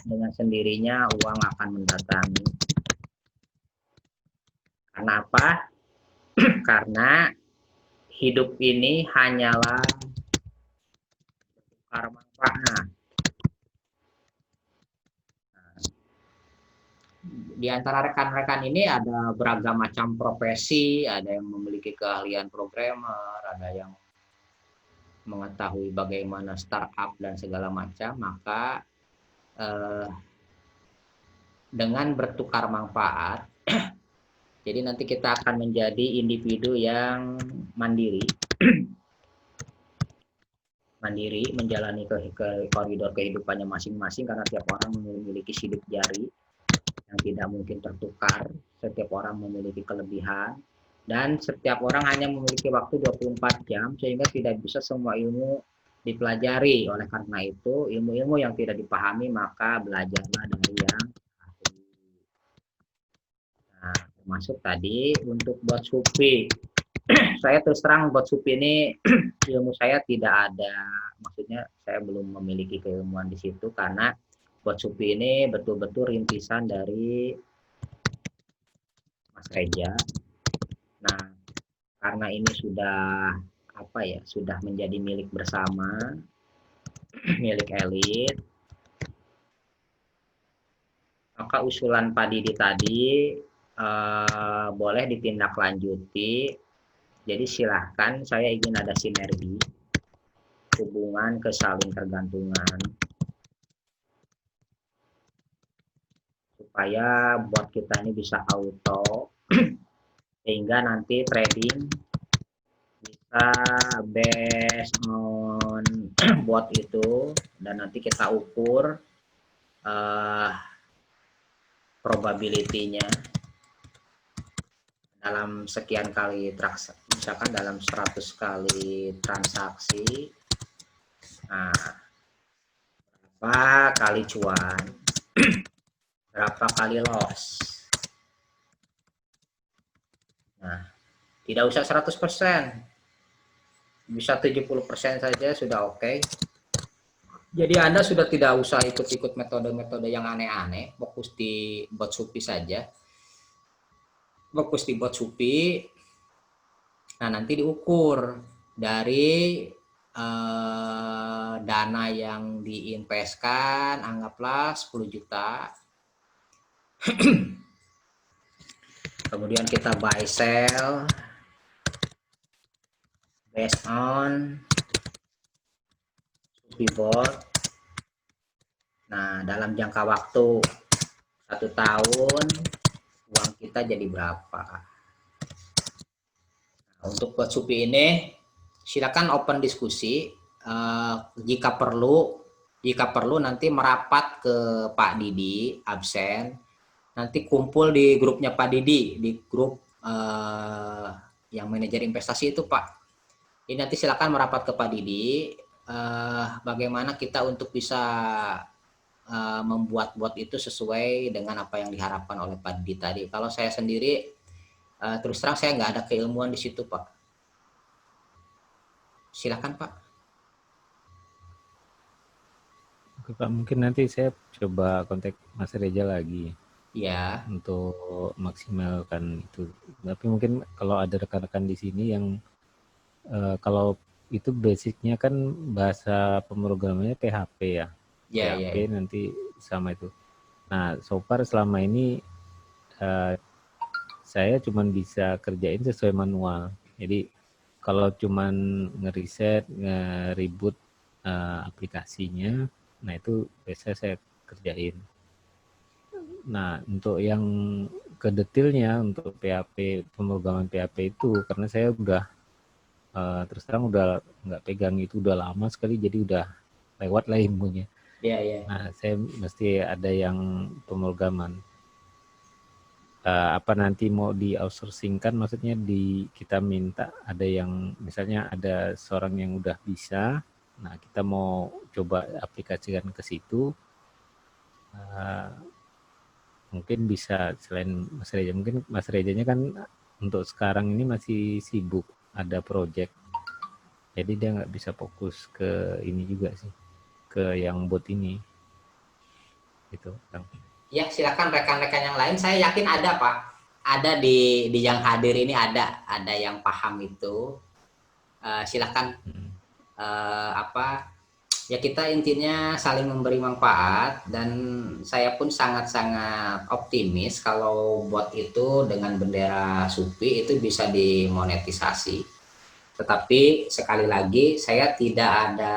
dengan sendirinya uang akan mendatangi. Karena apa? Karena hidup ini hanyalah tukar manfaat. Di antara rekan-rekan ini ada beragam macam profesi, ada yang memiliki keahlian programmer, ada yang mengetahui bagaimana startup dan segala macam, maka dengan bertukar manfaat, jadi nanti kita akan menjadi individu yang mandiri, menjalani ke koridor kehidupannya masing-masing karena tiap orang memiliki sidik jari yang tidak mungkin tertukar, setiap orang memiliki kelebihan, dan setiap orang hanya memiliki waktu 24 jam sehingga tidak bisa semua ilmu dipelajari. Oleh karena itu, ilmu-ilmu yang tidak dipahami maka belajarlah dari yang ahli. Nah, termasuk tadi untuk buat supi. Saya terus terang buat supi ini ilmu saya tidak ada, maksudnya saya belum memiliki keilmuan di situ karena buat supi ini betul-betul rintisan dari Mas Reja. Nah, karena ini sudah sudah menjadi milik bersama, milik elit, maka usulan Pak Didi tadi boleh ditindaklanjuti. Jadi silahkan, saya ingin ada sinergi, hubungan kesaling tergantungan, supaya buat kita ini bisa auto, sehingga nanti trading bisa based on bot itu, dan nanti kita ukur probability-nya dalam sekian kali transaksi, misalkan dalam 100 kali transaksi, nah, berapa kali cuan, berapa kali loss. Nah, tidak usah 100%, bisa 70% saja sudah oke. Jadi Anda sudah tidak usah ikut-ikut metode-metode yang aneh-aneh, fokus di bot supi saja. Fokus di bot supi. Nah, nanti diukur dari dana yang diinvestkan, anggaplah 10 juta. Kemudian kita buy sell based on pivot. Nah, dalam jangka waktu 1 tahun uang kita jadi berapa. Nah, untuk buat supi ini silakan open diskusi. Jika perlu nanti merapat ke Pak Didi absen, nanti kumpul di grupnya Pak Didi, di grup yang manajer investasi itu Pak. Ini nanti silakan merapat ke Pak Didi, bagaimana kita untuk bisa membuat bot itu sesuai dengan apa yang diharapkan oleh Pak Didi tadi. Kalau saya sendiri terus terang saya nggak ada keilmuan di situ Pak. Silakan Pak. Oke Pak, mungkin nanti saya coba kontak Mas Reja lagi Ya. untuk maksimalkan itu. Tapi mungkin kalau ada rekan-rekan di sini yang kalau itu basicnya kan bahasa pemrogramannya PHP ya. Ya, ya, PHP nanti sama itu. Nah, so far selama ini saya cuman bisa kerjain sesuai manual. Jadi kalau cuman ngeriset, nge-reboot aplikasinya, nah itu biasa saya kerjain. Nah, untuk yang ke detailnya untuk PHP, pemrograman PHP itu karena saya udah terus terang udah nggak pegang itu udah lama sekali, jadi udah lewat lah ilmunya. ya, ya. Nah, saya mesti ada yang pemrograman. Apa nanti mau di outsourcingkan, maksudnya kita minta ada yang misalnya ada seorang yang udah bisa, nah kita mau coba aplikasikan ke situ, mungkin bisa selain Mas Reja, mungkin Mas Rejanya kan untuk sekarang ini masih sibuk ada project, jadi dia nggak bisa fokus ke ini juga sih, ke yang bot ini gitu Kang. Ya, silakan rekan-rekan yang lain. Saya yakin ada, Pak. Ada di yang hadir ini ada yang paham itu. Silakan apa ya, kita intinya saling memberi manfaat, dan saya pun sangat-sangat optimis kalau bot itu dengan bendera Supi itu bisa dimonetisasi. Tetapi sekali lagi saya tidak ada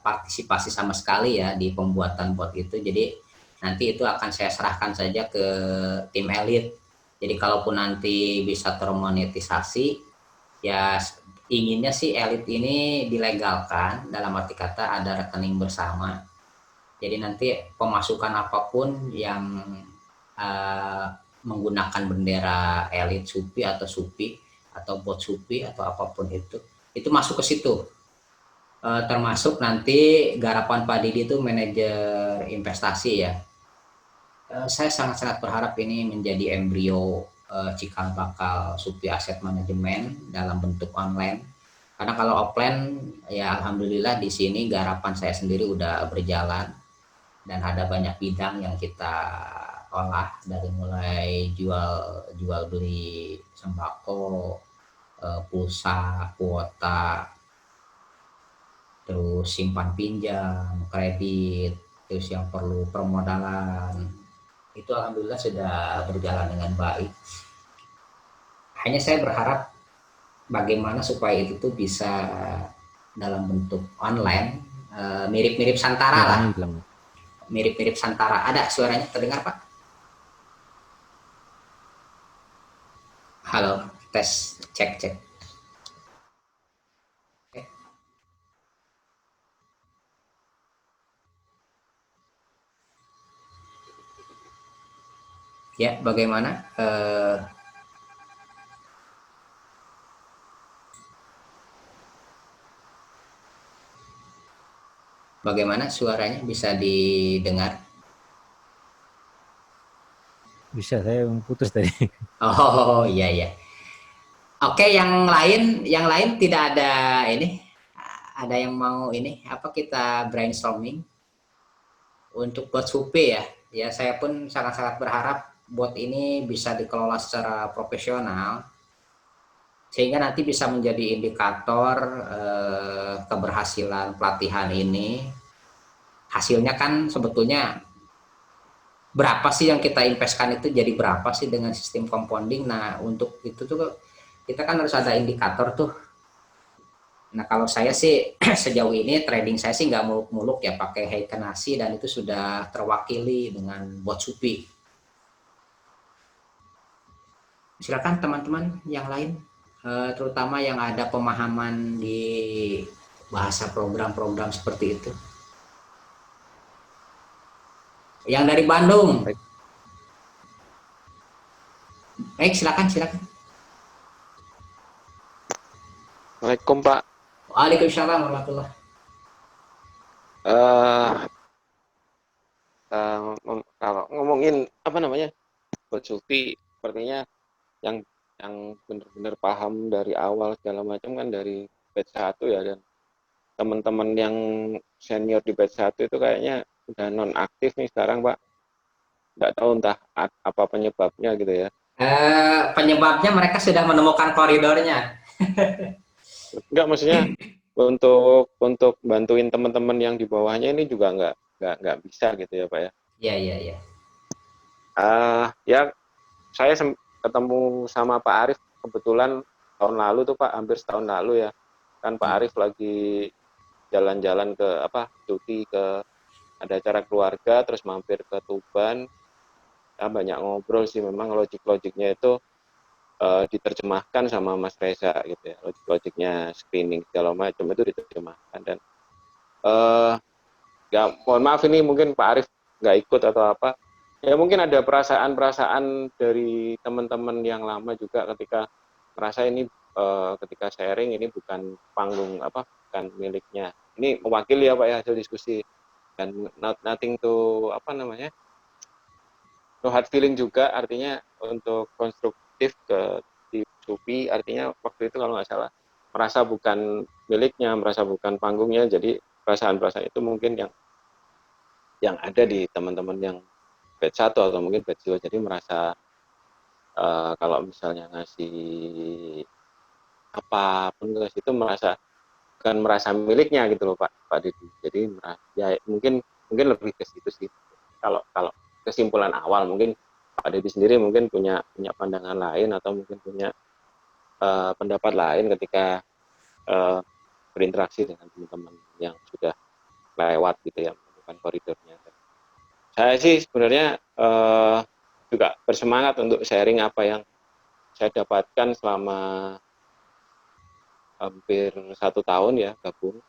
partisipasi sama sekali ya di pembuatan bot itu. Jadi nanti itu akan saya serahkan saja ke tim elit. Jadi kalaupun nanti bisa termonetisasi, ya inginnya sih elit ini dilegalkan, dalam arti kata ada rekening bersama. Jadi nanti pemasukan apapun yang uh, menggunakan bendera elit Supi atau Supi atau bot Supi atau apapun itu masuk ke situ. Termasuk nanti Garapan Pak Didi itu manajer investasi ya. Saya sangat-sangat berharap ini menjadi embrio cikal bakal Supi Asset Management dalam bentuk online. Karena kalau offline ya alhamdulillah di sini Garapan saya sendiri udah berjalan, dan ada banyak bidang yang kita olah, dari mulai jual beli sembako, pulsa, kuota, terus simpan pinjam, kredit, terus yang perlu permodalan, itu alhamdulillah sudah berjalan dengan baik. Hanya saya berharap bagaimana supaya itu tuh bisa dalam bentuk online, mirip-mirip Santara lah. Suaranya hilang. Mirip-mirip Santara. Ada suaranya terdengar, Pak? Halo, tes, cek, cek. Ya, bagaimana? Bagaimana suaranya bisa didengar? Bisa, saya putus tadi. Oh, iya, iya. Oke, yang lain tidak ada ini. Ada yang mau ini? Apa kita brainstorming untuk bot Supi ya? Ya, saya pun sangat-sangat berharap bot ini bisa dikelola secara profesional, sehingga nanti bisa menjadi indikator keberhasilan pelatihan ini. Hasilnya kan sebetulnya berapa sih yang kita investkan itu jadi berapa sih dengan sistem compounding. Nah, untuk itu tuh kita kan harus ada indikator tuh. Nah, kalau saya sih sejauh ini trading saya sih nggak muluk-muluk ya, pakai Heikenasi, dan itu sudah terwakili dengan bot Supi. Silakan teman-teman yang lain, terutama yang ada pemahaman di bahasa program-program seperti itu. Yang dari Bandung. Baik, silakan, silakan. Assalamualaikum Pak. Waalaikumsalam warahmatullahi. Kalau ngomongin apa namanya buat Sufi, sepertinya yang benar-benar paham dari awal segala macam kan dari batch 1 ya, dan teman-teman yang senior di batch 1 itu kayaknya udah non aktif nih sekarang Pak. Nggak tahu entah apa penyebabnya gitu ya. Penyebabnya mereka sudah menemukan koridornya. Enggak, maksudnya untuk bantuin teman-teman yang di bawahnya ini juga nggak bisa gitu ya Pak ya. Iya, iya, iya. Ya saya ketemu sama Pak Arif kebetulan tahun lalu tuh Pak, hampir setahun lalu ya. Kan Pak Arif lagi jalan-jalan ke cuti ke ada acara keluarga, terus mampir ke Tuban. Banyak ngobrol sih, memang logik-logiknya itu diterjemahkan sama Mas Reza gitu ya. Logik-logiknya screening segala macam itu diterjemahkan, dan ya mohon maaf ini mungkin Pak Arif nggak ikut atau apa. Ya mungkin ada perasaan-perasaan dari teman-teman yang lama juga ketika merasa ini ketika sharing ini bukan panggung bukan miliknya. Ini mewakili ya Pak ya, hasil diskusi, dan nothing to no hard feeling juga, artinya untuk konstruktif ke di Supi, artinya waktu itu kalau nggak salah merasa bukan miliknya, merasa bukan panggungnya, jadi perasaan-perasaan itu mungkin yang ada di teman-teman yang batch 1 atau mungkin batch 2, jadi merasa kalau misalnya ngasih apapun ke situ bukan merasa miliknya gitu loh Pak Didi. Jadi ya mungkin lebih ke situ sih. Kalau kesimpulan awal, mungkin Pak Didi sendiri mungkin punya pandangan lain atau mungkin punya pendapat lain ketika berinteraksi dengan teman-teman yang sudah lewat gitu ya, menemukan koridornya. Saya sih sebenarnya juga bersemangat untuk sharing apa yang saya dapatkan selama hampir 1 tahun ya gabung.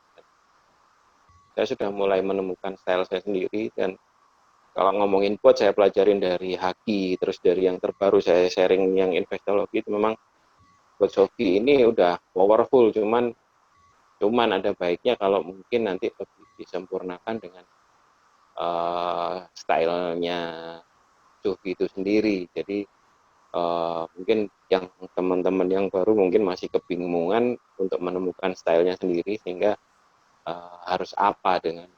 Saya sudah mulai menemukan style saya sendiri, dan kalau ngomongin quote saya pelajarin dari Haki, terus dari yang terbaru saya sharing yang investologi, itu memang quote Sofi ini udah powerful, cuman ada baiknya kalau mungkin nanti lebih disempurnakan dengan stylenya Sofi itu sendiri. Jadi mungkin yang teman-teman yang baru mungkin masih kebingungan untuk menemukan stylenya sendiri, sehingga harus apa dengan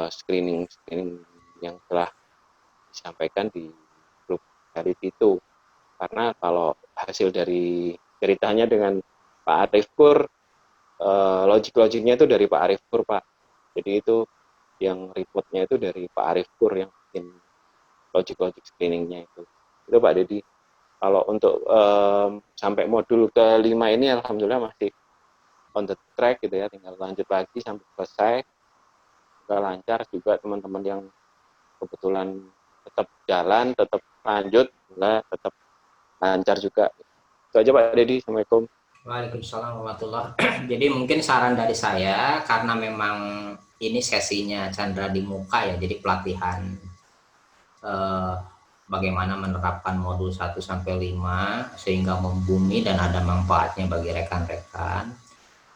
screening yang telah disampaikan di grup hari itu. Karena kalau hasil dari ceritanya dengan Pak Arif Pur, logik-logiknya itu dari Pak Arif Pur Pak. Jadi itu yang reportnya itu dari Pak Arif Pur yang bikin logik-logik screeningnya itu Pak Dedi. Kalau untuk sampai modul ke-5 ini alhamdulillah masih on the track gitu ya, tinggal lanjut lagi sampai selesai. Semoga lancar juga, teman-teman yang kebetulan tetap jalan, tetap lanjut, tetap lancar juga. Itu aja Pak Dedi. Assalamualaikum. Waalaikumsalam warahmatullahi. Jadi mungkin saran dari saya, karena memang ini sesinya Chandra di muka ya, jadi pelatihan bagaimana menerapkan modul 1 sampai 5 sehingga membumi dan ada manfaatnya bagi rekan-rekan.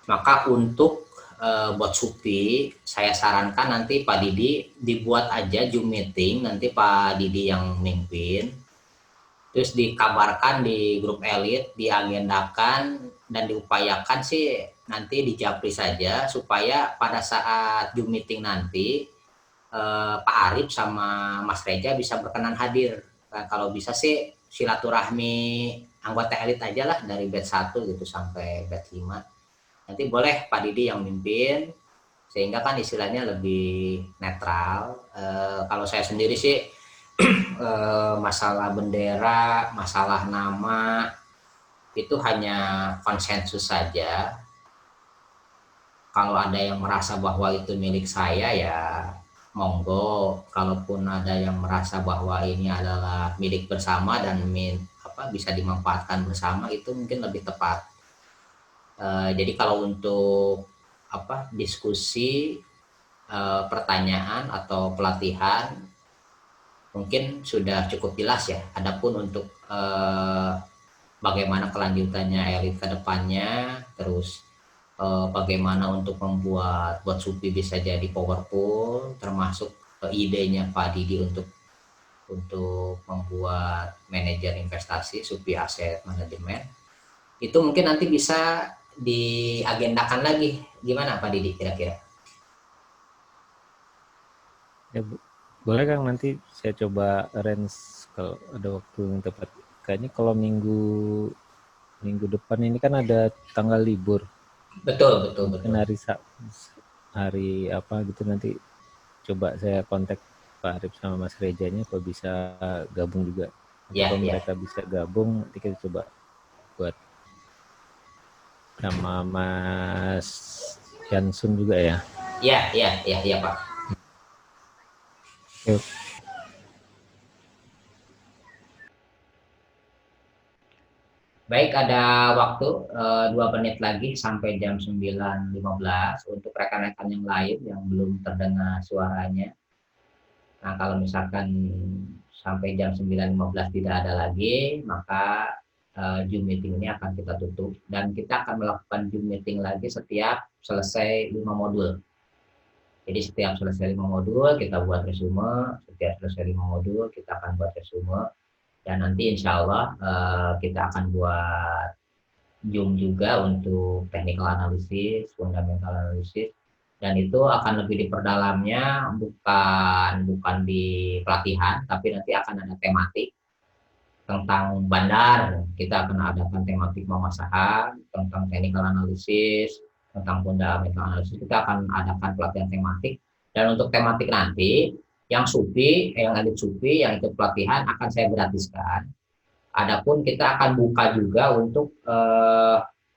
Maka untuk buat Supi, saya sarankan nanti Pak Didi dibuat aja Zoom meeting, nanti Pak Didi yang mimpin, terus dikabarkan di grup elit, diagendakan dan diupayakan sih nanti dijapri saja, supaya pada saat Zoom meeting nanti Pak Arif sama Mas Reja bisa berkenan hadir. Nah, kalau bisa sih silaturahmi anggota elit aja lah, dari batch 1 gitu sampai batch 5. Nanti boleh Pak Didi yang mimpin, sehingga kan istilahnya lebih netral. Kalau saya sendiri sih masalah bendera, masalah nama itu hanya konsensus saja. Kalau ada yang merasa bahwa itu milik saya ya monggo. Kalaupun ada yang merasa bahwa ini adalah milik bersama dan bisa dimanfaatkan bersama, itu mungkin lebih tepat. Jadi kalau untuk diskusi, pertanyaan atau pelatihan mungkin sudah cukup jelas ya. Adapun untuk bagaimana kelanjutannya elit ke depannya, terus bagaimana untuk membuat buat Supi bisa jadi powerful, termasuk idenya Pak Didi untuk membuat manajer investasi Supi Asset Management, itu mungkin nanti bisa diagendakan lagi. Gimana Pak Didi kira-kira? Ya, boleh Kang, nanti saya coba arrange kalau ada waktu yang tepat. Kayaknya kalau minggu depan ini kan ada tanggal libur. Betul. Mungkin hari apa gitu nanti coba saya kontak Pak Arif sama Mas Rejanya kalau bisa gabung juga. Nanti Ya, kalau ya, mereka bisa gabung, nanti kita coba buat sama Mas Jansun juga ya. ya, ya, ya, ya Pak. Yuk. Baik, ada waktu 2 menit lagi sampai jam 9.15 untuk rekan-rekan yang lain yang belum terdengar suaranya. Nah, kalau misalkan sampai jam 9.15 tidak ada lagi, maka Zoom meeting ini akan kita tutup dan kita akan melakukan Zoom meeting lagi setiap selesai 5 modul. Jadi setiap selesai 5 modul kita buat resume, setiap selesai 5 modul kita akan buat resume, dan nanti insya Allah kita akan buat Zoom juga untuk technical analysis, fundamental analysis, dan itu akan lebih diperdalamnya bukan di pelatihan, tapi nanti akan ada tematik tentang bandar. Kita akan adakan tematik mama saham, tentang technical analysis, tentang fundamental analysis. Kita akan adakan pelatihan tematik, dan untuk tematik nanti yang SUPI, yang elit SUPI yang ikut pelatihan akan saya gratiskan. Adapun kita akan buka juga untuk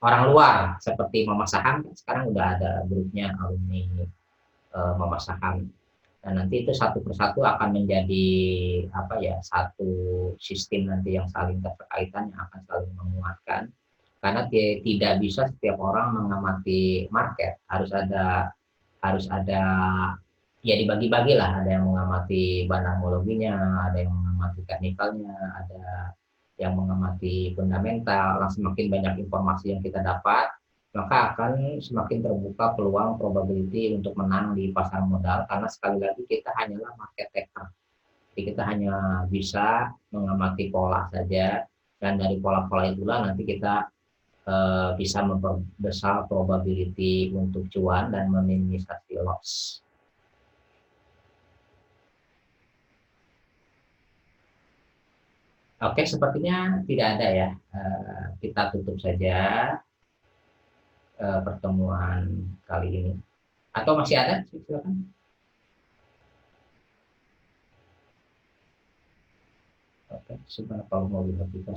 orang luar seperti Mama Saham. Sekarang udah ada grupnya alumni Mama Saham. Dan nanti itu satu persatu akan menjadi apa ya, satu sistem nanti yang saling terkaitan, yang akan saling menguatkan. Karena tidak bisa setiap orang mengamati market, harus ada ya, dibagi-bagi lah, ada yang mengamati banarmologinya, ada yang mengamati teknikalnya, ada yang mengamati fundamental. Nah, semakin banyak informasi yang kita dapat, maka akan semakin terbuka peluang probability untuk menang di pasar modal, karena sekali lagi kita hanyalah market taker. Jadi kita hanya bisa mengamati pola saja, dan dari pola-pola itulah nanti kita bisa memperbesar probability untuk cuan dan meminimalisasi loss. Oke, sepertinya tidak ada ya. Kita tutup saja pertemuan kali ini. Atau masih ada? Silakan. Oke, sebenarnya kalau mau kita